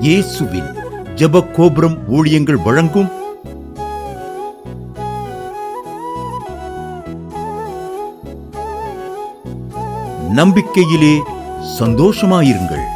இயேசுவின் ஜெப கோபுரம் ஊழியங்கள் வழங்கும் நம்பிக்கையிலே சந்தோஷமாயிருங்கள்.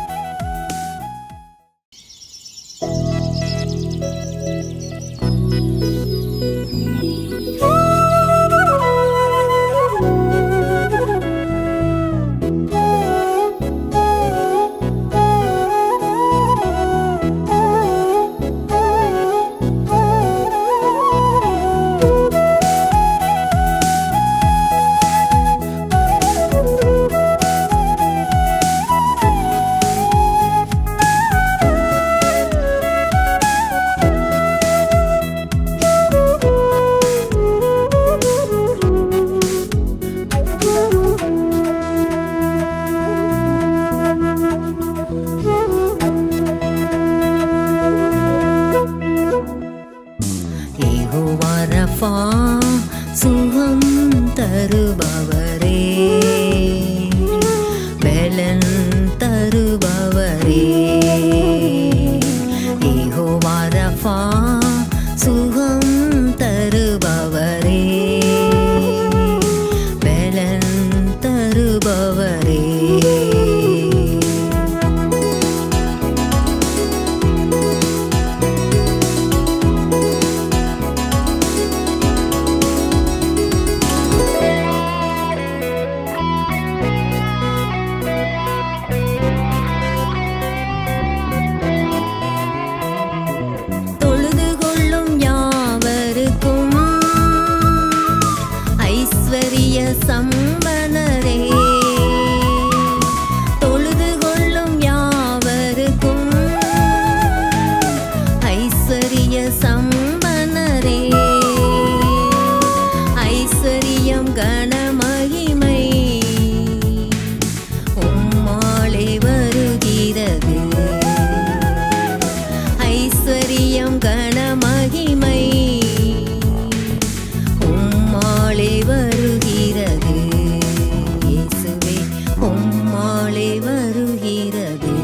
சுகம் தருபவரே, பலன் தருபவரே, யெகோவா ரஃபா சுகம் தருபவரே, பலன் தருபவரே. சம்பனரே, தொழுது கொள்ளும் யாவருக்கும் ஐஸ்வரிய சம்பனரே, ஐஸ்வரியம் கனமகிமை உம்மாலே வருகிறது, ஐஸ்வரியம் கனமகிமை உம்மாலே வருகிறது, இயேசுவே உம்மாலே வருகிறது.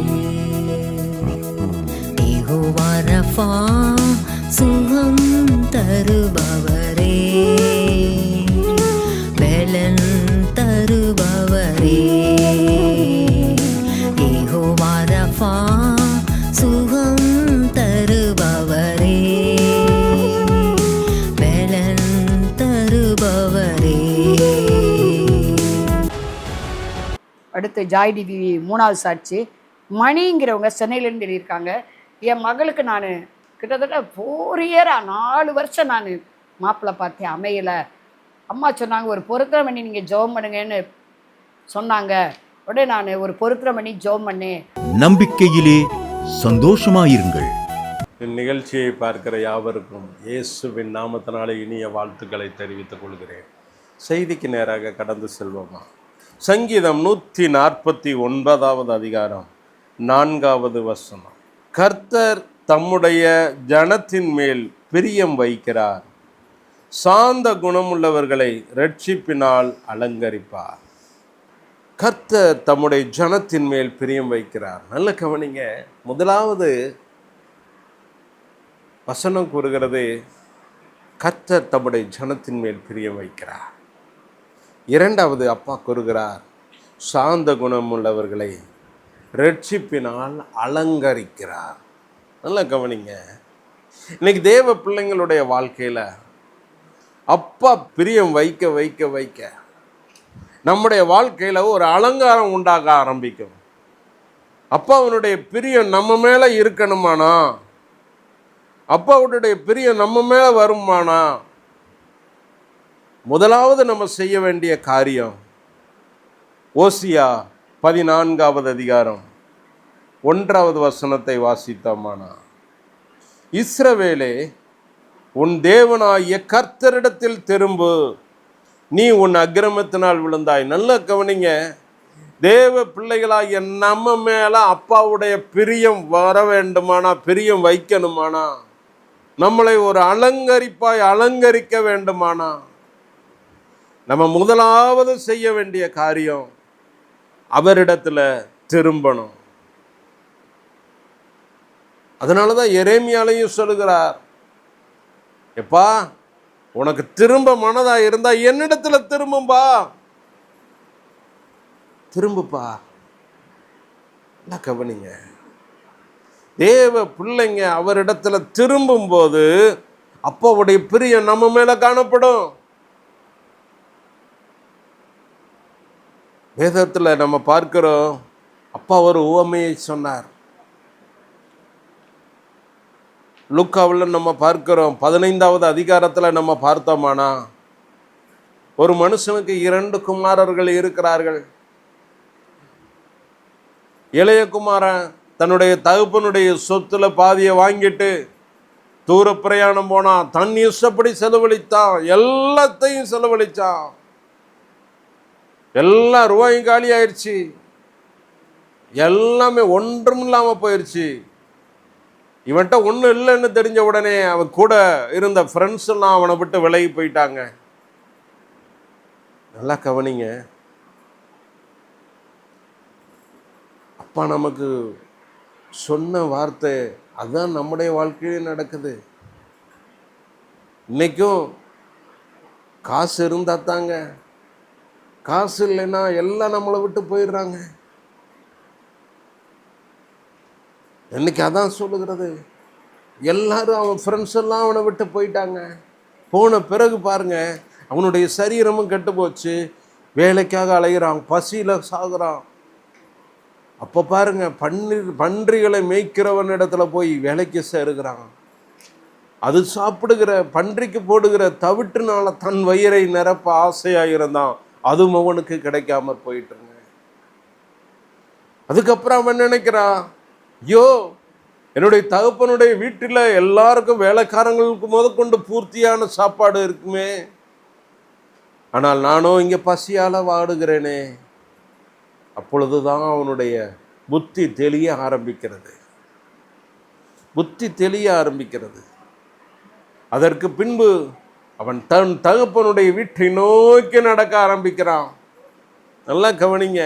யெகோவா ரஃபா சுகம் தருபவரே, பலன் தருபவரே, யெகோவா ரஃபா சுகம் தருபவரே, பலன் தருபவரே. அடுத்து ஜாய் டிவி 3வது சாட்சி. மணிங்கிறவங்க சென்னையிலேருந்து எழுதியிருக்காங்க. என் மகளுக்கு நான் கிட்டத்தட்ட 4 இயராக 4 வருஷம் நான் மாப்பிள்ளை பார்த்தேன், அமையலை. அம்மா சொன்னாங்க ஒரு பொருத்தம் பண்ணி நீங்கள் ஜெபம் பண்ணுங்கன்னு சொன்னாங்க. உடனே நான் ஒரு பொருத்தம் பண்ணி ஜெபம் பண்ணேன். நம்பிக்கையிலே சந்தோஷமாயிருங்கள். இந்நிகழ்ச்சியை பார்க்கிற யாவருக்கும் இயேசுவின் நாமத்தினாலே இனிய வாழ்த்துக்களை தெரிவித்துக் கொள்கிறேன். செய்திக்கு நேராக கடந்து செல்வோமா? சங்கீதம் 149வது அதிகாரம் 4வது வசனம். கர்த்தர் தம்முடைய ஜனத்தின் மேல் பிரியம் வைக்கிறார், சாந்த குணமுள்ளவர்களை இரட்சிப்பினால் அலங்கரிப்பார். கர்த்தர் தம்முடைய ஜனத்தின் மேல் பிரியம் வைக்கிறார். நல்ல கவனிங்க. முதலாவது வசனம் கூறுகிறது, கர்த்தர் தம்முடைய ஜனத்தின் மேல் பிரியம் வைக்கிறார். இரண்டாவது அப்பா கூறுகிறார், சாந்த குணமுள்ளவர்களை இரட்சிப்பினால் அலங்கரிக்கிறார். நல்லா கவனிங்க. இன்னைக்கு தேவ பிள்ளைங்களுடைய வாழ்க்கையில் அப்பா பிரியம் வைக்க வைக்க வைக்க நம்முடைய வாழ்க்கையில் ஒரு அலங்காரம் உண்டாக ஆரம்பிக்கும். அப்பாவுடைய பிரியம் நம்ம மேலே இருக்கணுமானா, அப்பாவுடைய பிரியம் நம்ம மேலே வருமானா, முதலாவது நம்ம செய்ய வேண்டிய காரியம், ஓசியா 14வது அதிகாரம் 1வது வசனத்தை வாசித்தோமானா, இஸ்ரவேலே உன் தேவனாகிய கர்த்தரிடத்தில் திரும்பு, நீ உன் அக்கிரமத்தினால் விழுந்தாய். நல்ல கவனிங்க. தேவ பிள்ளைகளாகிய நம்ம மேல அப்பாவுடைய பிரியம் வர வேண்டுமானா, பிரியம் வைக்கணுமானா, நம்மளை ஒரு அலங்கரிப்பாய் அலங்கரிக்க வேண்டுமானா, நம்ம முதலாவது செய்ய வேண்டிய காரியம் அவரிடத்துல திரும்பணும். அதனாலதான் எரேமியாலையும் சொல்லுகிறார், எப்பா உனக்கு திரும்ப மனதா இருந்தா என்னிடத்துல திரும்பும்பா, திரும்புப்பா. கவனிங்க, தேவ பிள்ளைங்க அவரிடத்துல திரும்பும் போது அப்பாவுடைய பிரியம் நம்ம மேல காணப்படும். வேதத்துல நம்ம பார்க்கிறோம், அப்பா ஒரு உவமையை சொன்னார். லூக்காவில் நம்ம பார்க்கிறோம், 15வது அதிகாரத்துல நம்ம பார்த்தோமானா, ஒரு மனுஷனுக்கு 2 குமாரர்கள் இருக்கிறார்கள். இளைய குமாரன் தன்னுடைய தகப்பனுடைய சொத்துல பாதியை வாங்கிட்டு தூர பிரயாணம் போனான். தன் இஷ்டப்படி செலவழித்தான், எல்லாத்தையும் செலவழிச்சான். எல்லா ரூபாயும் காலி ஆயிடுச்சு, எல்லாமே ஒன்றும் இல்லாம போயிடுச்சு. இவன்கிட்ட ஒன்றும் இல்லைன்னு தெரிஞ்ச உடனே அவன் கூட இருந்த ஃப்ரெண்ட்ஸ் எல்லாம் அவனை விட்டு விலகி போயிட்டாங்க. நல்லா கவனிங்க, அப்பா நமக்கு சொன்ன வார்த்தை அதுதான் நம்முடைய வாழ்க்கையிலே நடக்குது. இன்னைக்கும் காசு இருந்தா தாங்க, காசு இல்லைன்னா எல்லாம் நம்மளை விட்டு போயிடுறாங்க. இன்னைக்கு அதான் சொல்லுகிறது, எல்லாரும் அவன் ஃப்ரெண்ட்ஸ் எல்லாம் அவனை விட்டு போயிட்டாங்க. போன பிறகு பாருங்க, அவனுடைய சரீரமும் கெட்டு போச்சு, வேலைக்காக அலைகிறான், பசியில சாகுறான். அப்போ பாருங்க, பன்றிகளை மேய்க்கிறவன் இடத்துல போய் வேலைக்கு சேருகிறான். அது சாப்பிடுகிற பன்றிக்கு போடுகிற தவிட்டுனால தன் வயிறை நிரப்ப ஆசையாக இருந்தான், அதுவும் அவனுக்கு கிடைக்காம போயிட்டுருங்க. அதுக்கப்புறம் அவன் நினைக்கிறான், ஐயோ என்னுடைய தகப்பனுடைய வீட்டில் எல்லாருக்கும் வேலைக்காரங்களுக்கு முதற்கொண்டு பூர்த்தியான சாப்பாடு இருக்குமே, ஆனால் நானும் இங்கே பசியால் வாடுகிறேனே. அப்பொழுதுதான் அவனுடைய புத்தி தெளிய ஆரம்பிக்கிறது, புத்தி தெளிய ஆரம்பிக்கிறது. அதற்கு பின்பு அவன் தன் தகப்பனுடைய வீட்டை நோக்கி நடக்க ஆரம்பிக்கிறான். நல்லா கவனிங்க,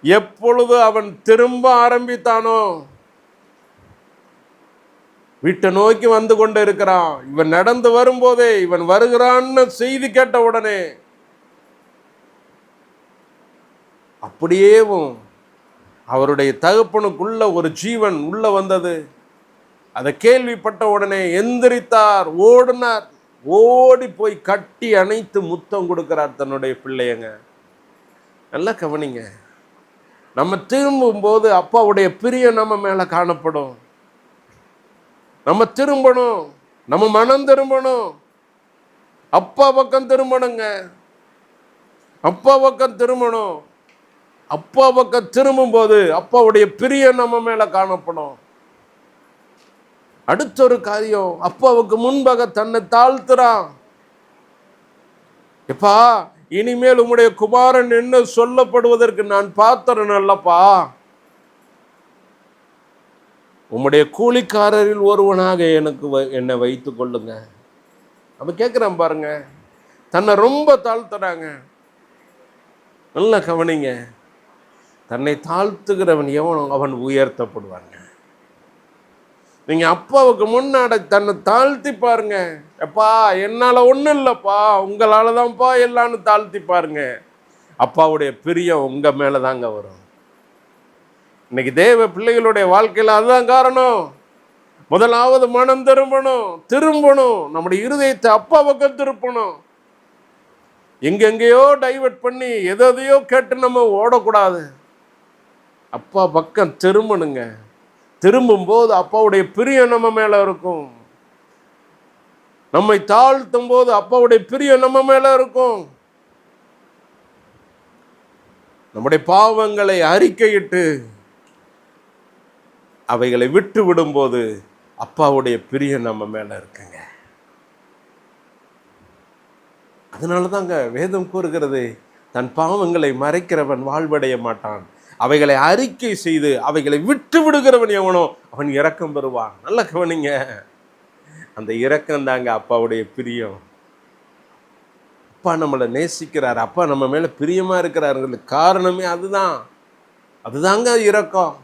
எப்பொழுது அவன் திரும்ப ஆரம்பித்தானோ வீட்டை நோக்கி வந்து கொண்டு இருக்கிறான். இவன் நடந்து வரும்போதே, இவன் வருகிறான்னு செய்தி கேட்ட உடனே அப்படியேவும் அவருடைய தகப்பனுக்குள்ள ஒரு ஜீவன் உள்ள வந்தது. அதை கேள்விப்பட்ட உடனே எந்திரித்தார், ஓடினார், ஓடி போய் கட்டி அணைத்து முத்தம் கொடுக்கிறார் தன்னுடைய பிள்ளையங்க. நல்லா கவனிங்க, நம்ம திரும்பும் போது அப்பாவுடைய பிரியம் நம்ம மேல காணப்படும். நம்ம திரும்பணும், நம்ம மனம் திரும்பணும், அப்பா பக்கம் திரும்பணுங்க, அப்பா பக்கம் திரும்பணும். அப்பா பக்கம் திரும்பும் போது அப்பாவுடைய பிரியம் நம்ம மேல காணப்படும். அடுத்த ஒரு காரியம், அப்பாவுக்கு முன்பாக தன்னை தாழ்த்துறான். எப்பா, இனிமேல் உம்முடைய குமாரன் என்ன சொல்லப்படுவதற்கு நான் பாத்திரன் அல்லப்பா, உம்முடைய கூலிக்காரரில் ஒருவனாக என்னை வைத்து கொள்ளுங்க. நம்ம கேட்குறான் பாருங்க, தன்னை ரொம்ப தாழ்த்துறாங்க. நல்லா கவனிங்க, தன்னை தாழ்த்துகிறவன் எவனோ அவன் உயர்த்தப்படுவாங்க. நீங்க அப்பாவுக்கு முன்னாடி தன்னை தாழ்த்தி பாருங்க. எப்பா என்னால ஒன்றும் இல்லைப்பா, உங்களால தான்ப்பா எல்லான்னு தாழ்த்தி பாருங்க. அப்பாவுடைய பிரியம் உங்க மேல தாங்க வரும். இன்னைக்கு தேவ பிள்ளைகளுடைய வாழ்க்கையில் அதுதான் காரணம். முதலாவது மனம் திரும்பணும், நம்முடைய இருதயத்தை அப்பா பக்கம் திருப்பணும். எங்கெங்கேயோ டைவர்ட் பண்ணி எதையோ கேட்டு நம்ம ஓடக்கூடாது. அப்பா பக்கம் திரும்பணுங்க. திரும்பும் போது அப்பாவுடைய பிரியம் நம்ம மேல இருக்கும். நம்மை தாழ்த்தும் போது அப்பாவுடைய பிரியம் நம்ம மேல இருக்கும். நம்முடைய பாவங்களை அறிக்கையிட்டு அவைகளை விட்டு விடும்போது அப்பாவுடைய பிரியம் நம்ம மேல இருக்குங்க. அதனாலதாங்க வேதம் கூறுகிறது, தன் பாவங்களை மறைக்கிறவன் வாழ்வடைய மாட்டான், அவைகளை அறிக்கை செய்து அவைகளை விட்டு விடுகிறவன் எவனோ அவன் இரக்கம் பெறுவான். நல்ல கவனிங்க, அந்த இரக்கம் தாங்க அப்பாவுடைய பிரியம். அப்பா நம்மளை நேசிக்கிறார், அப்பா நம்ம மேல பிரியமா இருக்கிறாருங்களுக்கு காரணமே அதுதாங்க இரக்கம்.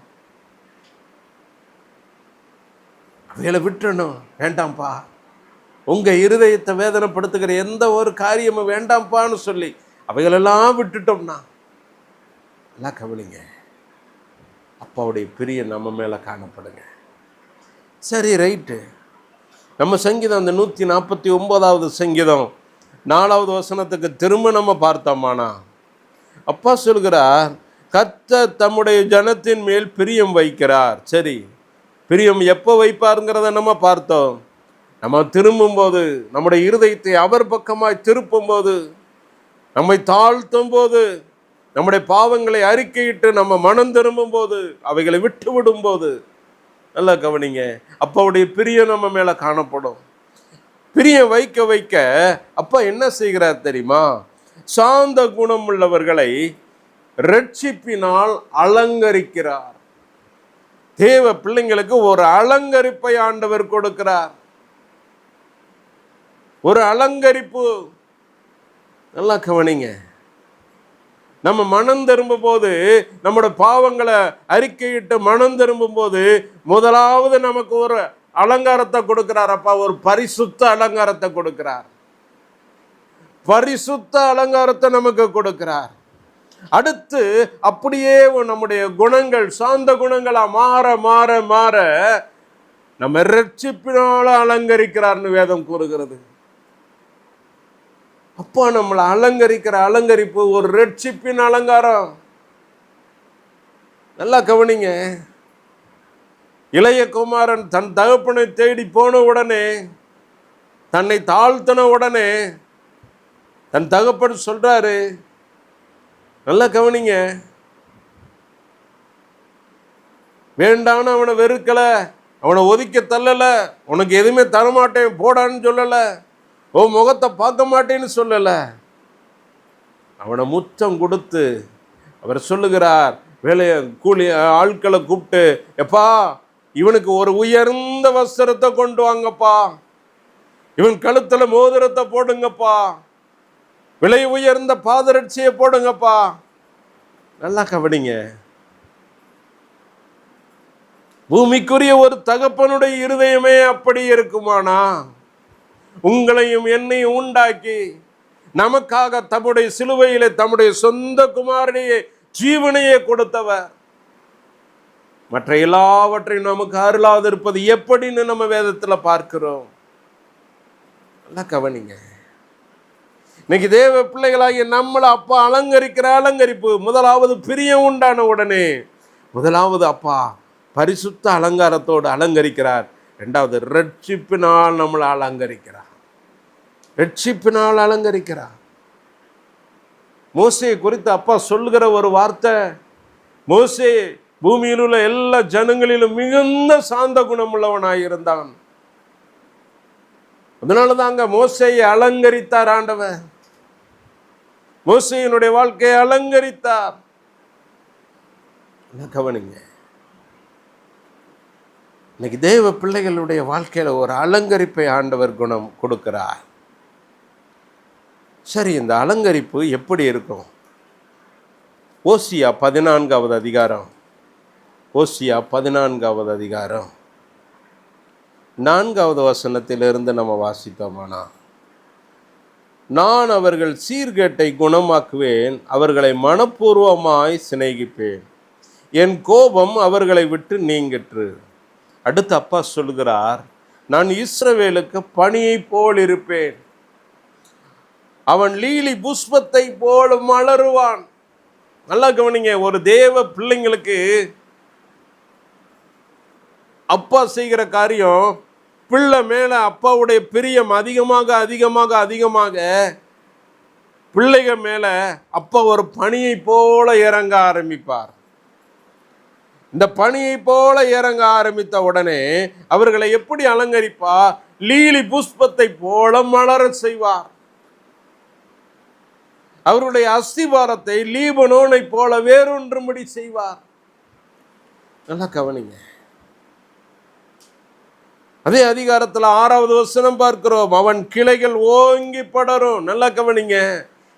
அவைகளை விட்டுறணும். வேண்டாம்ப்பா, உங்கள் இருதயத்தை வேதனைப்படுத்துகிற எந்த ஒரு காரியமும் வேண்டாம்ப்பான்னு சொல்லி அவைகளெல்லாம் விட்டுட்டோம்னா எல்லாம் கவனிங்க, அப்பாவுடைய பிரியம் நம்ம மேலே காணப்படுங்க. சரி, ரைட்டு. நம்ம சங்கீதம் அந்த 149வது சங்கீதம் 4வது வசனத்துக்கு திரும்ப நம்ம பார்த்தோமானா அப்பா சொல்கிறார், கர்த்தர் தம்முடைய ஜனத்தின் மேல் பிரியம் வைக்கிறார். சரி, பிரியம் எப்போ வைப்பாருங்கிறத நம்ம பார்த்தோம். நம்ம திரும்பும்போது, நம்முடைய இருதயத்தை அவர் பக்கமாய் திருப்பும்போது, நம்மை தாழ்த்தும் போது, நம்முடைய பாவங்களை அறிக்கையிட்டு நம்ம மனம் திரும்பும் போது, அவைகளை விட்டு விடும் போது, நல்லா கவனிங்க, அப்பாவுடைய பிரியம் நம்ம மேலே காணப்படும். பிரியம் வைக்க வைக்க அப்பா என்ன செய்கிறார் தெரியுமா? சாந்த குணம் உள்ளவர்களை ரட்சிப்பினால் அலங்கரிக்கிறார். தேவ பிள்ளைங்களுக்கு ஒரு அலங்கரிப்பை ஆண்டவர் கொடுக்கிறார். ஒரு அலங்கரிப்பு. நல்லா கவனிங்க, நம்ம மனம் திரும்பும் போது, நம்மளோட பாவங்களை அறிக்கையிட்டு மனம் திரும்பும் போது, முதலாவது நமக்கு ஒரு அலங்காரத்தை கொடுக்கிறார். அப்பா ஒரு பரிசுத்த அலங்காரத்தை கொடுக்கிறார். பரிசுத்த அலங்காரத்தை நமக்கு கொடுக்கிறார். அடுத்து அப்படியே நம்முடைய குணங்கள் சாந்த குணங்களா மாற மாற மாற நம்ம ரட்சிப்பினால அலங்கரிக்கிறார்னு வேதம் கூறுகிறது. அப்பா நம்மளை அலங்கரிக்கிற அலங்கரிப்பு ஒரு ரட்சிப்பின் அலங்காரம். நல்லா கவனிங்க, இளைய குமாரன் தன் தகப்பனை தேடி போன உடனே, தன்னை தாழ்த்தின உடனே தன் தகப்பன் சொல்றாரு, நல்லா கவனிங்க, வேண்டான்னு அவனை வெறுக்கல, அவனை ஒதுக்க தள்ளல, உனக்கு எதுவுமே தரமாட்டேன் போடான்னு சொல்லல, ஓ முகத்தை பார்க்க மாட்டேன்னு சொல்லல, அவனை முத்தம் கொடுத்து அவர் சொல்லுகிறார், வேலையை கூலி ஆட்களை கூப்பிட்டு, எப்பா இவனுக்கு ஒரு உயர்ந்த வஸ்திரத்தை கொண்டு வாங்கப்பா, இவன் கழுத்துல மோதிரத்தை போடுங்கப்பா, விலை உயர்ந்த பாதரட்சியை போடுங்கப்பா. நல்லா கவனிங்க, பூமிக்குரிய ஒரு தகப்பனுடைய இருதயமே அப்படி இருக்குமானா, உங்களையும் என்னையும் உண்டாக்கி நமக்காக தம்முடைய சிலுவையிலே தம்முடைய சொந்த குமாரனையே ஜீவனையே கொடுத்தவர் மற்ற எல்லாவற்றையும் நமக்கு அருளாது இருப்பது எப்படின்னு நம்ம வேதத்துல பார்க்கிறோம். நல்லா கவனிங்க, இன்னைக்கு தேவ பிள்ளைகளாகிய நம்மளை அப்பா அலங்கரிக்கிற அலங்கரிப்பு, முதலாவது பிரியம் உண்டான உடனே முதலாவது அப்பா பரிசுத்த அலங்காரத்தோடு அலங்கரிக்கிறார். இரண்டாவது ரட்சிப்பினால் நம்மளை அலங்கரிக்கிறார். ரட்சிப்பினால் அலங்கரிக்கிறார். மோசேயை குறித்து அப்பா சொல்லுகிற ஒரு வார்த்தை, மோசே பூமியில் உள்ள எல்லா ஜனங்களிலும் மிகுந்த சாந்த குணம் உள்ளவனாயிருந்தான். அதனாலதாங்க மோசேயை அலங்கரித்தார் ஆண்டவர். மோசேயினுடைய வாழ்க்கையை அலங்கரித்தார். கவனிங்க, இன்னைக்கு தேவ பிள்ளைகளுடைய வாழ்க்கையில ஒரு அலங்கரிப்பை ஆண்டவர் குணம் கொடுக்கிறார். சரி, இந்த அலங்கரிப்பு எப்படி இருக்கும்? ஓசியா 14வது அதிகாரம், ஓசியா 14வது அதிகாரம் 4வது வசனத்திலிருந்து நம்ம வாசித்தோமானா, நான் அவர்கள் சீர்கேட்டை குணமாக்குவேன், அவர்களை மனப்பூர்வமாய் சிநேகிப்பேன், என் கோபம் அவர்களை விட்டு நீங்கிற்று. அடுத்து அப்பா சொல்கிறார், நான் இஸ்ரவேலுக்கு பனியை போல் இருப்பேன், அவன் லீலி புஷ்பத்தை போல மலருவான். நல்லா கவனிங்க, ஒரு தேவ பிள்ளைங்களுக்கு அப்பா செய்கிற காரியம், பிள்ளை மேல அப்பாவுடைய பிரியம் அதிகமாக அதிகமாக அதிகமாக பிள்ளைகள் மேல அப்பா ஒரு பனியை போல இறங்க ஆரம்பிப்பார். இந்த பனியை போல இறங்க ஆரம்பித்த உடனே அவர்களை எப்படி அலங்கரிப்பார்? லீலி புஷ்பத்தை போல மலர செய்வார். அவருடைய அஸ்திபாரத்தை லீபனோனை போல வேறொன்றும்படி செய்வார். நல்லா கவனிங்க, அதே அதிகாரத்தில் 6வது வசனம் பார்க்கிறோம், அவன் கிளைகள் ஓங்கி படரும். நல்லா கவனிங்க,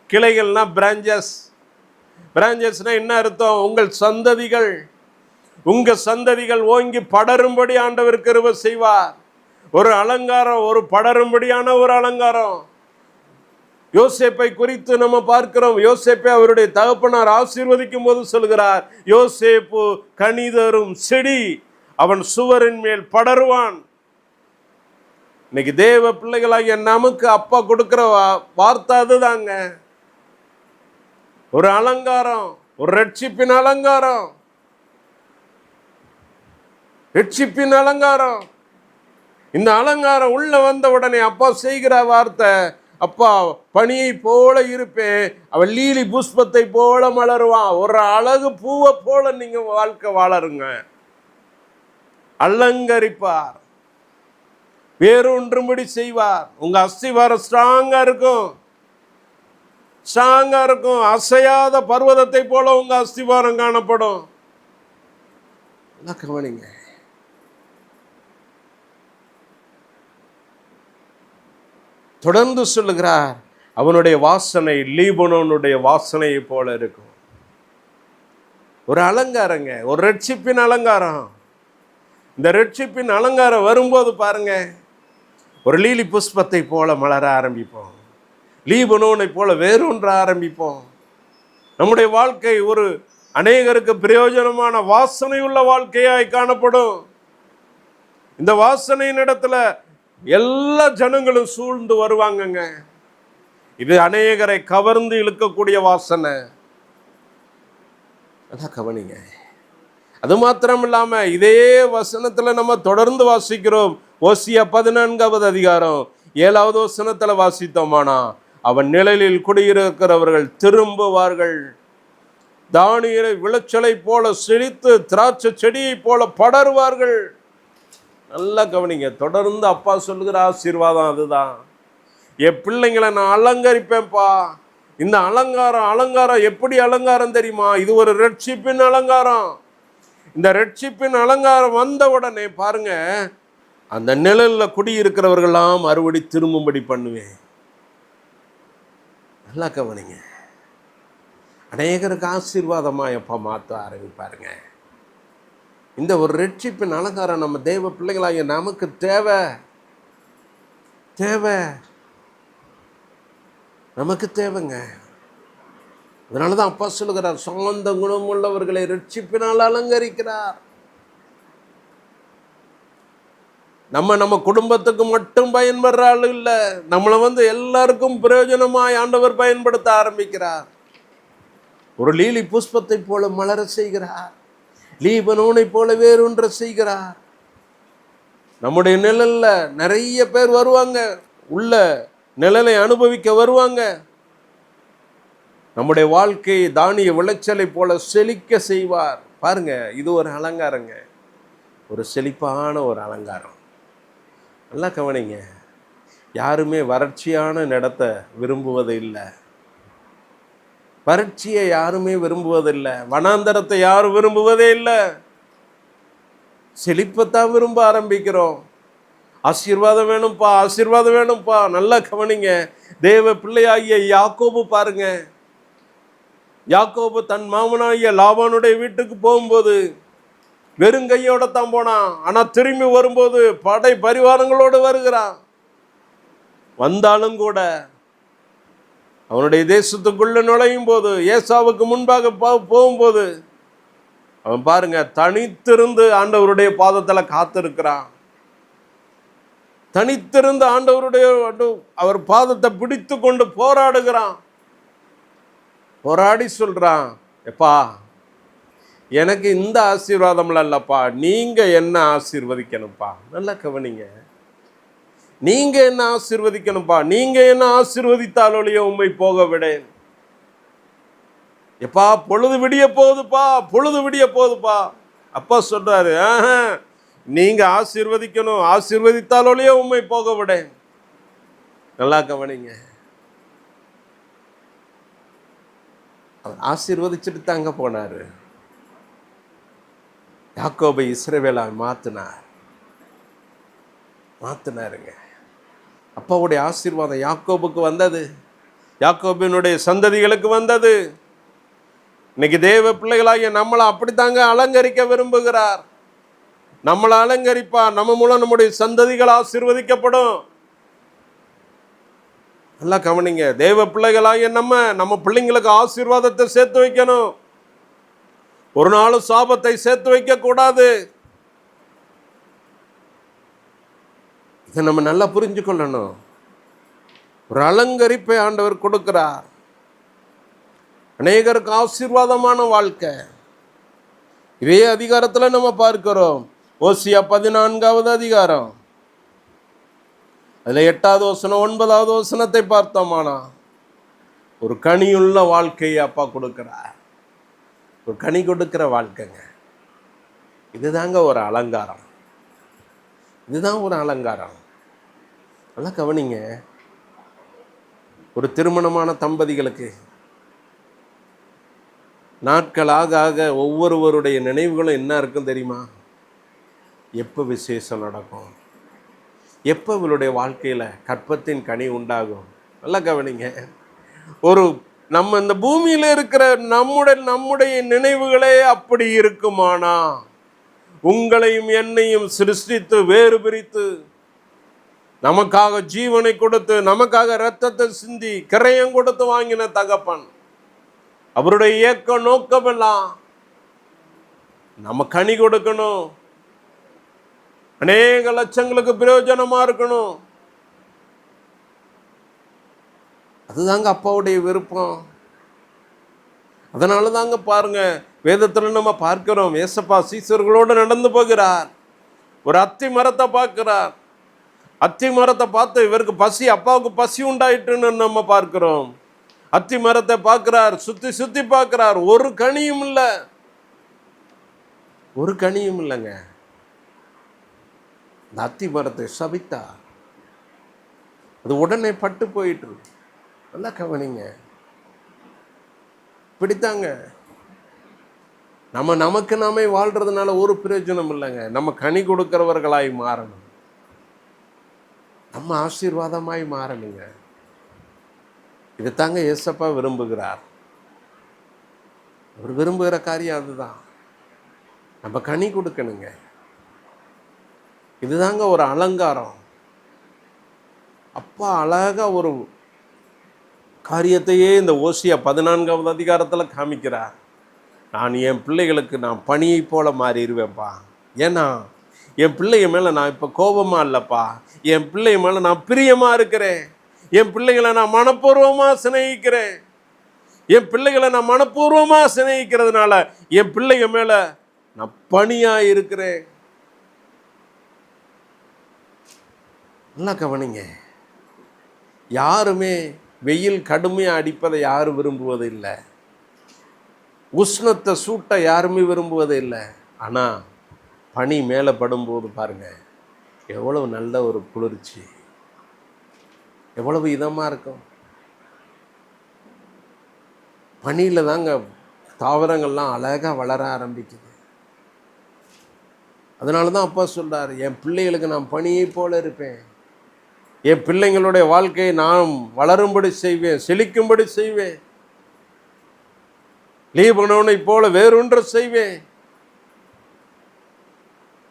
கிளைகள்னா பிரான்சஸ். பிரான்சஸ்னா என்ன அர்த்தம்? உங்கள் சந்ததிகள், உங்க சந்ததிகள் ஓங்கி படரும்படி ஆண்டவர் கிருபை செய்வார். ஒரு அலங்காரம், ஒரு படரும்படியான ஒரு அலங்காரம். யோசேப்பை குறித்து நம்ம பார்க்கிறோம். யோசேப்பை அவருடைய தகப்பனார் ஆசீர்வதிக்கும் போது சொல்கிறார், யோசேப்பு கனிதரும் செடி, அவன் சுவரின் மேல் படருவான். இன்னைக்கு தேவ பிள்ளைகளாகிய நமக்கு அப்பா கொடுக்கிற வார்த்தை அதுதாங்க. ஒரு அலங்காரம், ஒரு ரட்சிப்பின் அலங்காரம், ரட்சிப்பின் அலங்காரம். இந்த அலங்காரம் உள்ள வந்த உடனே அப்பா செய்கிற வார்த்தை, அப்பா பனியை போல இருப்பேன், அவன் லீலி புஷ்பத்தை போல மலருவான். ஒரு அழகு பூவை போல நீங்க வாழ்க்கை வாழருங்க. அலங்கரிப்பார், வேறொன்றும்படி செய்வார். உங்க அஸ்திவாரம் ஸ்ட்ராங்கா இருக்கும், ஸ்ட்ராங்கா இருக்கும். அசையாத பர்வதத்தை போல உங்க அஸ்திவாரம் காணப்படும். கவனிங்க. தொடர்ந்து சொல்லுகிறார், அவனுடைய வாசனை லீபனோனுடைய வாசனையை போல இருக்கும். ஒரு அலங்காரங்க, ஒரு ரட்சிப்பின் அலங்காரம். இந்த ரட்சிப்பின் அலங்காரம் வரும்போது பாருங்க, ஒரு லீலி புஷ்பத்தை போல மலர ஆரம்பிப்போம், லீபனோனை போல வேறொன்று ஆரம்பிப்போம். நம்முடைய வாழ்க்கை ஒரு அநேகருக்கு பிரயோஜனமான வாசனையுள்ள வாழ்க்கையாய் காணப்படும். இந்த வாசனையின் இடத்துல எல்லா ஜனங்களும் சூழ்ந்து வருவாங்கங்க. இது அநேகரை கவர்ந்து இழுக்கக்கூடிய வாசனை. அதான் கவனிங்க. அது மாத்திரம் இல்லாம இதே வசனத்துல நம்ம தொடர்ந்து வாசிக்கிறோம். ஓசியா 14வது அதிகாரம் 7வது வசனத்துல வாசித்தோமானா, அவன் நிழலில் குடியிருக்கிறவர்கள் திரும்புவார்கள், தானிய விளைச்சலை போல செழித்து திராட்சை செடியை போல படருவார்கள். நல்லா கவனிங்க. தொடர்ந்து அப்பா சொல்லுகிற ஆசீர்வாதம் அதுதான். என் பிள்ளைங்களை நான் அலங்கரிப்பேன்ப்பா. இந்த அலங்காரம் எப்படி அலங்காரம் தெரியுமா? இது ஒரு ரட்சிப்பின் அலங்காரம். இந்த ரட்சிப்பின் அலங்காரம் வந்த உடனே பாருங்க, அந்த நிழல்ல குடியிருக்கிறவர்கள்லாம் மறுபடி திரும்பும்படி பண்ணுவேன். நல்லா கவனிங்க. அநேகருக்கு ஆசீர்வாதமா எப்ப மாற்ற ஆரம்பிப்பாருங்க. இந்த ஒரு ரட்சிப்பின் அலங்காரம் நம்ம தேவ பிள்ளைகளாகிய நமக்கு தேவை, நமக்கு தேவைங்க. அதனாலதான் அப்பா சொல்லுகிறார், சாந்த குணம் உள்ளவர்களை ரட்சிப்பினால் அலங்கரிக்கிறார். நம்ம குடும்பத்துக்கு மட்டும் பயன்படுற ஆள் இல்ல, நம்மளை எல்லாருக்கும் பிரயோஜனமாய் ஆண்டவர் பயன்படுத்த ஆரம்பிக்கிறார். ஒரு லீலி புஷ்பத்தை போல மலர செய்கிறார், லீபனோனை போல வேறொன்றை செய்கிறார். நம்முடைய நிழல்ல நிறைய பேர் வருவாங்க, உள்ள நிழலை அனுபவிக்க வருவாங்க. நம்முடைய வாழ்க்கையை தானிய விளைச்சலை போல செழிக்க செய்வார். பாருங்க, இது ஒரு அலங்காரங்க, ஒரு செழிப்பான ஒரு அலங்காரம். நல்லா கவனிங்க. யாருமே வறட்சியான இடத்தை விரும்புவது இல்லை, வறட்சியை யாருமே விரும்புவதில்லை, வனாந்தரத்தை யாரும் விரும்புவதே இல்லை. செழிப்பத்தான் விரும்ப ஆரம்பிக்கிறோம். ஆசீர்வாதம் வேணும்ப்பா, ஆசீர்வாதம் வேணும்ப்பா. நல்லா கவனிங்க. தேவ பிள்ளையாகிய யாக்கோபு பாருங்க, யாக்கோபு தன் மாமனாகிய லாபானுடைய வீட்டுக்கு போகும்போது வெறுங்கையோட தான் போனான். ஆனா திரும்பி வரும்போது படை பரிவாரங்களோடு வருகிறான். வந்தாலும் கூட அவனுடைய தேசத்துக்குள்ள நுழையும் போது, ஏசாவுக்கு முன்பாக போகும்போது அவன் பாருங்க தனித்திருந்து ஆண்டவருடைய பாதத்துல காத்திருக்கிறான். தனித்திருந்து அவர் பாதத்தை பிடித்து கொண்டு போராடுகிறான். போராடி சொல்றான், எப்பா எனக்கு இந்த ஆசீர்வாதம் இல்லப்பா, நீங்க என்ன ஆசீர்வதிக்கணும்ப்பா. நல்லா கவனிங்க. நீங்க என்ன ஆசீர்வதிக்கணும்ப்பா, நீங்க என்ன ஆசீர்வதித்தாலொழிய உண்மை போக விடேன். எப்பா பொழுது விடிய போகுதுப்பா, பொழுது விடிய போகுதுப்பா. அப்பா சொல்றாரு, நீங்க ஆசீர்வதிக்கணும், ஆசீர்வதித்தாலொழிய உண்மை போக விடேன். நல்லா கவனிங்க. ஆசீர்வதிச்சுட்டு தாங்க போனாரு. யாக்கோபை இஸ்ரவேலா மாத்தினாருங்க. அப்பாவுடைய ஆசீர்வாதம் யாக்கோபுக்கு வந்தது, யாக்கோபினுடைய சந்ததிகளுக்கு வந்தது. இன்னைக்கு தேவ பிள்ளைகளாகிய நம்மளை அப்படித்தாங்க அலங்கரிக்க விரும்புகிறார். நம்மளை அலங்கரிப்பார். நம்ம மூலம் நம்முடைய சந்ததிகள் ஆசீர்வதிக்கப்படும். நல்லா கவனிங்க. தேவ பிள்ளைகளாகிய நம்ம பிள்ளைங்களுக்கு ஆசீர்வாதத்தை சேர்த்து வைக்கணும். ஒரு நாளும் சாபத்தை சேர்த்து வைக்க கூடாது. இதை நம்ம நல்லா புரிஞ்சு கொள்ளணும். ஒரு அலங்கரிப்பை ஆண்டவர் கொடுக்கிறார். அநேகருக்கு ஆசீர்வாதமான வாழ்க்கை. இதே அதிகாரத்தில் நம்ம பார்க்கிறோம். ஓசியா 14வது அதிகாரம், அதில் 8வது வசனம் 9வது வசனத்தை பார்த்தோமானா, ஒரு கனியுள்ள வாழ்க்கையை அப்பா கொடுக்கிறார். ஒரு கனி கொடுக்கிற வாழ்க்கைங்க. இதுதாங்க ஒரு அலங்காரம். இதுதான் ஒரு அலங்காரம். நல்லா கவனிங்க. ஒரு திருமணமான தம்பதிகளுக்கு நாட்களாக ஆக ஒவ்வொருவருடைய நினைவுகளும் என்ன இருக்கும் தெரியுமா? எப்போ விசேஷம் நடக்கும், எப்போ இவளுடைய வாழ்க்கையில் கற்பத்தின் கனி உண்டாகும். நல்லா கவனிங்க. ஒரு நம்ம இந்த பூமியில் இருக்கிற நம்முடைய நினைவுகளே அப்படி இருக்குமானா, உங்களையும் என்னையும் சிருஷ்டித்து வேறு பிரித்து நமக்காக ஜீவனை கொடுத்து நமக்காக இரத்தத்தை சிந்தி கிரயம் கொடுத்து வாங்கின தகப்பன், அவருடைய இயக்க நோக்கமெல்லாம் நம்ம கனி கொடுக்கணும், அநேக லட்சங்களுக்கு பிரயோஜனமா இருக்கணும். அதுதாங்க அப்பாவுடைய விருப்பம். அதனால தாங்க பாருங்க, வேதத்துல நம்ம பார்க்கிறோம், ஏசப்பா சீசர்களோடு நடந்து போகிறார். ஒரு அத்தி மரத்தை பார்க்கிறார். அத்தி மரத்தை பார்த்து இவருக்கு பசி, அப்பாவுக்கு பசி உண்டாயிட்டுன்னு நம்ம பார்க்கிறோம். அத்தி மரத்தை பார்க்கிறார், சுத்தி சுத்தி பார்க்கிறார். ஒரு கனியும் இல்லை. ஒரு கனியும் இல்லைங்க. இந்த அத்தி மரத்தை சபித்தார். அது உடனே பட்டு போயிட்டு. நல்லா கவனிங்க. இப்படித்தாங்க நமக்கு நாமே வாழ்றதுனால ஒரு பிரயோஜனம் இல்லைங்க. நம்ம கனி கொடுக்கிறவர்களாய் மாறணும். நம்ம ஆசீர்வாதமாய் மாறணுங்க. இது தாங்க ஏசப்பா விரும்புகிறார். அவர் விரும்புகிற காரியம் அதுதான். நம்ம கனி கொடுக்கணுங்க. இதுதாங்க ஒரு அலங்காரம். அப்பா அழகா ஒரு காரியத்தையே இந்த ஓசியா 14வது அதிகாரத்தில் காமிக்கிறார். நான் என் பிள்ளைகளுக்கு நான் பனியை போல மாறிடுவேன்ப்பா. ஏன்னா என் பிள்ளைங்க மேலே நான் இப்போ கோபமாக இல்லைப்பா. என் பிள்ளைங்க மேலே நான் பிரியமாக இருக்கிறேன். என் பிள்ளைகளை நான் மனப்பூர்வமாக சிநேகிக்கிறேன். என் பிள்ளைகளை நான் மனப்பூர்வமாக சிநேகிக்கிறதுனால என் பிள்ளைங்க மேலே நான் பனியாக இருக்கிறேன். நல்லா கவனிங்க. யாருமே வெயில் கடுமையாக அடிப்பதை யாரும் விரும்புவது இல்லை. உஷ்ணத்தை சூட்டை யாருமே விரும்புவது இல்லை. ஆனால் பனி மேலே படும்போது பாருங்க, எவ்வளவு நல்ல ஒரு குளிர்ச்சி, எவ்வளவு இதமாக இருக்கும். பனியில் தாங்க தாவரங்கள்லாம் அழகாக வளர ஆரம்பிக்குது. அதனால தான் அப்பா சொல்றாரு, என் பிள்ளைகளுக்கு நான் பனியை போல இருப்பேன். என் பிள்ளைங்களுடைய வாழ்க்கையை நான் வளரும்படி செய்வேன், செழிக்கும்படி செய்வேன். லீபனோனை போல வேறொன்று செய்வேன்.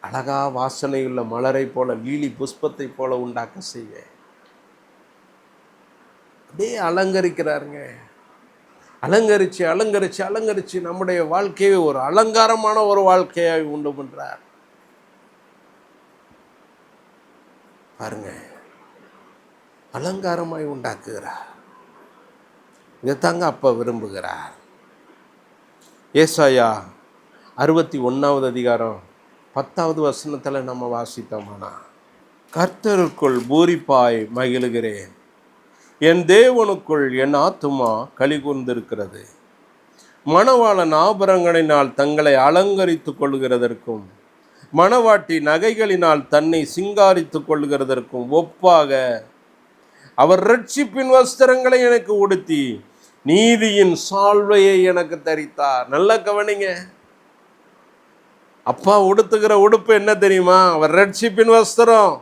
அழகா வாசனையுள்ள மலரை போல, லீலி புஷ்பத்தை போல உண்டாக்க செய்வேன். அப்படியே அலங்கரிக்கிறாருங்க. அலங்கரிச்சு அலங்கரிச்சு அலங்கரிச்சு நம்முடைய வாழ்க்கையை ஒரு அலங்காரமான ஒரு வாழ்க்கையாக உண்டு பண்றார். பாருங்க, அலங்காரமாய் உண்டாக்குகிறார். இதைத்தாங்க அப்பா விரும்புகிறார். ஏசாயா 61வது அதிகாரம் 10வது வசனத்தில் நம்ம வாசித்தோம்னா, கர்த்தருக்குள் பூரிப்பாய் மகிழுகிறேன், என் தேவனுக்குள் என் ஆத்துமா களி கூர்ந்திருக்கிறது. மணவாளன் ஆபரணங்களினால் தங்களை அலங்கரித்து கொள்கிறதற்கும் மணவாட்டி நகைகளினால் தன்னை சிங்காரித்துக் கொள்கிறதற்கும் ஒப்பாக அவர் ரட்சிப்பின் வஸ்திரங்களை எனக்கு உடுத்தி நீதியின் சால்வையை எனக்கு தரித்தார். நல்ல கவனிங்க. அப்பா உடுத்துகிற உடுப்பு என்ன தெரியுமா? அவர் ரட்சிப்பின் வஸ்திரம்.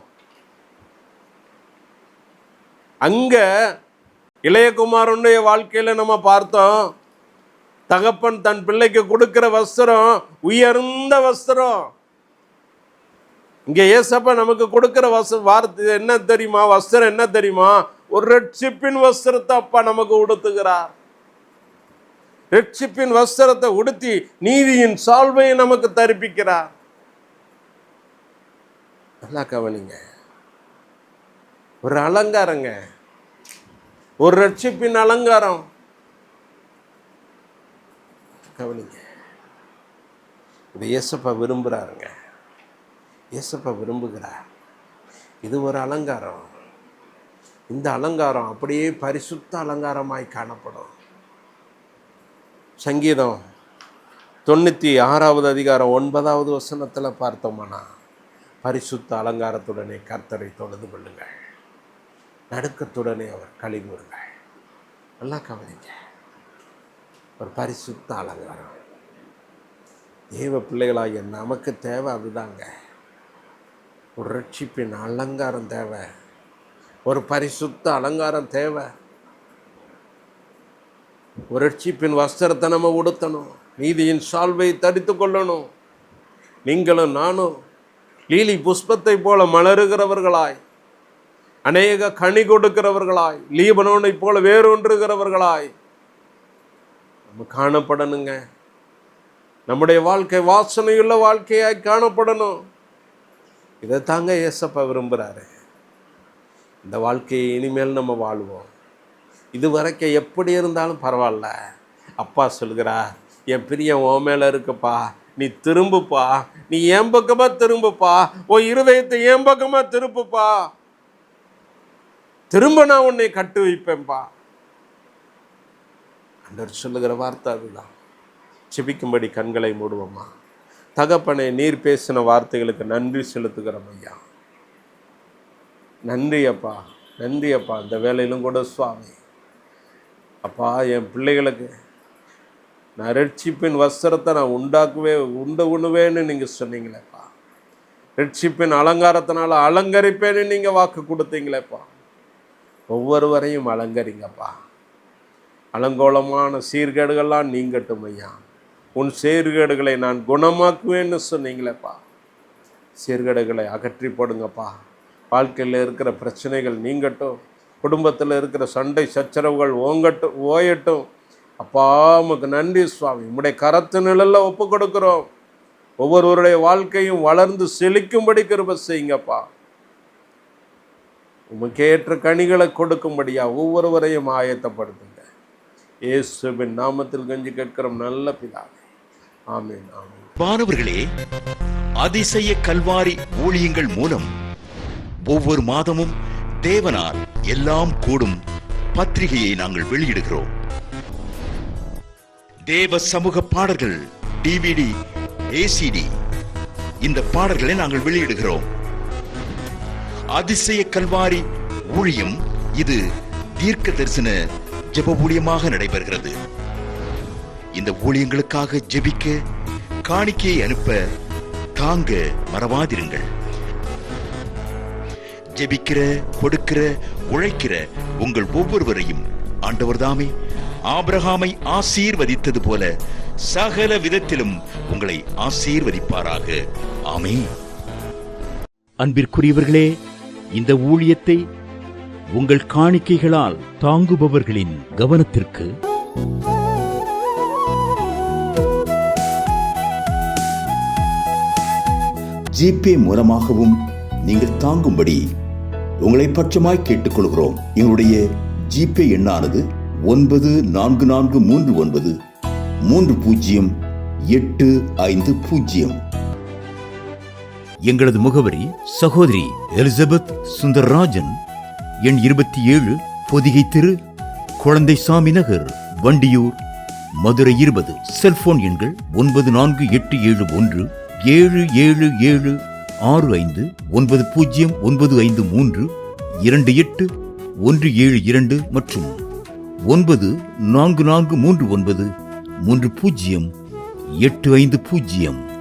அங்க இளையகுமாரனுடைய வாழ்க்கையில நம்ம பார்த்தோம், தகப்பன் தன் பிள்ளைக்கு கொடுக்கிற வஸ்திரம் உயர்ந்த வஸ்திரம். இங்க ஏசப்பா நமக்கு கொடுக்கிற வார்த்தை என்ன தெரியுமா? வஸ்திரம் என்ன தெரியுமா? ஒரு ரட்சிப்பின் வஸ்திரத்தை அப்பா நமக்கு உடுத்துகிறார். ரட்சிப்பின் வஸ்திரத்தை உடுத்தி நீதியின் சால்வையை நமக்கு தரிப்பிக்கிறார். நல்லா கவனிங்க. ஒரு அலங்காரங்க, ஒரு ரட்சிப்பின் அலங்காரம். கவனிங்க, இது ஏசப்பா விரும்புகிறாருங்க. ஏசப்பா விரும்புகிறார். இது ஒரு அலங்காரம். இந்த அலங்காரம் அப்படியே பரிசுத்த அலங்காரமாய் காணப்படும். சங்கீதம் 96வது அதிகாரம் 9வது வசனத்தில் பார்த்தோம்னா, பரிசுத்த அலங்காரத்துடனே கர்த்தரை தொழுது கொள்ளுங்கள், நடுக்கத்துடனே அவர் களி கூறுங்கள். நல்லா கவனிங்க, ஒரு பரிசுத்த அலங்காரம். தேவ பிள்ளைகளாகிய நமக்கு தேவை அதுதாங்க. ஒரு ரட்சிப்பின் அலங்காரம் தேவை, ஒரு பரிசுத்த அலங்காரம் தேவை. ஒரு ரட்சிப்பின் வஸ்திரத்தை நம்ம உடுத்தணும், நீதியின் சால்வை தரித்து கொள்ளணும். நீங்களும் நானும் லீலி புஷ்பத்தை போல மலருகிறவர்களாய், அநேக கனி கொடுக்கிறவர்களாய், லீபனோனை போல வேறொன்றுகிறவர்களாய் நம்ம காணப்படணுங்க. நம்முடைய வாழ்க்கை வாசனையுள்ள வாழ்க்கையாய் காணப்படணும். இதை தாங்க ஏசப்பா விரும்புகிறாரு. இந்த வாழ்க்கையை இனிமேல் நம்ம வாழ்வோம். இது வரைக்கும் எப்படி இருந்தாலும் பரவாயில்ல, அப்பா சொல்கிறா, என் பிரியம் உன் மேலே இருக்குப்பா, நீ திரும்புப்பா, நீ என் பக்கமாக திரும்புப்பா, உன் இருதயத்தை என் பக்கமாக திருப்புப்பா, திரும்ப நான் உன்னை கட்டு வைப்பேன்பா. ஆண்டவர் சொல்லுகிற வார்த்தை அதுதான். செபிக்கும்படி கண்களை மூடுவோமா? தகப்பனே, நீர் பேசின வார்த்தைகளுக்கு நன்றி செலுத்துகிறோம் ஐயா. நன்றி அப்பா, நன்றி அப்பா. இந்த வேலையிலும் கூட சுவாமி அப்பா, என் பிள்ளைகளுக்கு நான் ரட்சிப்பின் வஸ்திரத்தை நான் உண்ணுவேன்னு நீங்கள் சொன்னீங்களேப்பா. ரட்சிப்பின் அலங்காரத்தினால அலங்கரிப்பேன்னு நீங்கள் வாக்கு கொடுத்தீங்களேப்பா. ஒவ்வொருவரையும் அலங்கரிங்கப்பா. அலங்கோலமான சீர்கேடுகள்லாம் நீங்கட்டும் ஐயா. உன் சீர்கேடுகளை நான் குணமாக்குவேன்னு சொன்னீங்களேப்பா. சீர்கேடுகளை அகற்றி போடுங்கப்பா. வாழ்க்கையில் இருக்கிற பிரச்சனைகள் நீங்கட்டும். குடும்பத்தில் இருக்கிற சண்டை சச்சரவுகள் ஓயட்டும். அப்பா, உமக்கு நன்றி சுவாமி. உம்முடைய கரத்து நிழலில் ஒப்பு கொடுக்குறோம். ஒவ்வொருவருடைய வாழ்க்கையும் வளர்ந்து செழிக்கும்படி கிருபை செய்யுங்கப்பா. உமக்கேற்ற கனிகளை கொடுக்கும்படியா ஒவ்வொருவரையும் ஆயத்தப்படுத்துங்க. இயேசுவின் நாமத்தில் கஞ்சி கேட்கிறோம் நல்ல பிதாவே, ஆமென், ஆமென். மாணவர்களே, அதிசய கல்வாரி ஊழியங்கள் மூலம் ஒவ்வொரு மாதமும் தேவனால் எல்லாம் கூடும் பத்திரிகையை நாங்கள் வெளியிடுகிறோம். தேவ சமூக பாடல்கள் DVD, ACD இந்த பாடல்களை நாங்கள் வெளியிடுகிறோம். அதிசய கல்வாரி ஊழியம் இது தீர்க்க தரிசன ஜெப ஊழியமாக நடைபெறுகிறது. இந்த ஊழியங்களுக்காக ஜெபிக்க, காணிக்கையை அனுப்ப தாங்க மறவாதிருங்கள். ஜெபிக்கிற, கொடுக்கிற, உழைக்கிற உங்கள் ஒவ்வொருவரையும் ஆண்டவர் தாமே ஆபிரகாமை ஆசீர்வதித்தது போல சகல விதத்திலும் உங்களை ஆசீர்வதிப்பாராக. ஆமென். அன்பிற்குரியவர்களே, இந்த ஊழியத்தை உங்கள் காணிக்கைகளால் தாங்குபவர்களின் கவனத்திற்கு ஜிபே மூலமாகவும் நீங்கள் தாங்கும்படி உங்களை பட்சமாய் கேட்டுக்கொள்கிறோம். எங்களுடைய ஜிபே எண்ணானது 9439308550. எங்களது முகவரி சகோதரி எலிசபெத் சுந்தரராஜன், எண் 27, பொதிகை தெரு, குழந்தைசாமி நகர், வண்டியூர், மதுரை 20. செல்போன் எண்கள் 9487177765, 9095328172 மற்றும் 9443930850.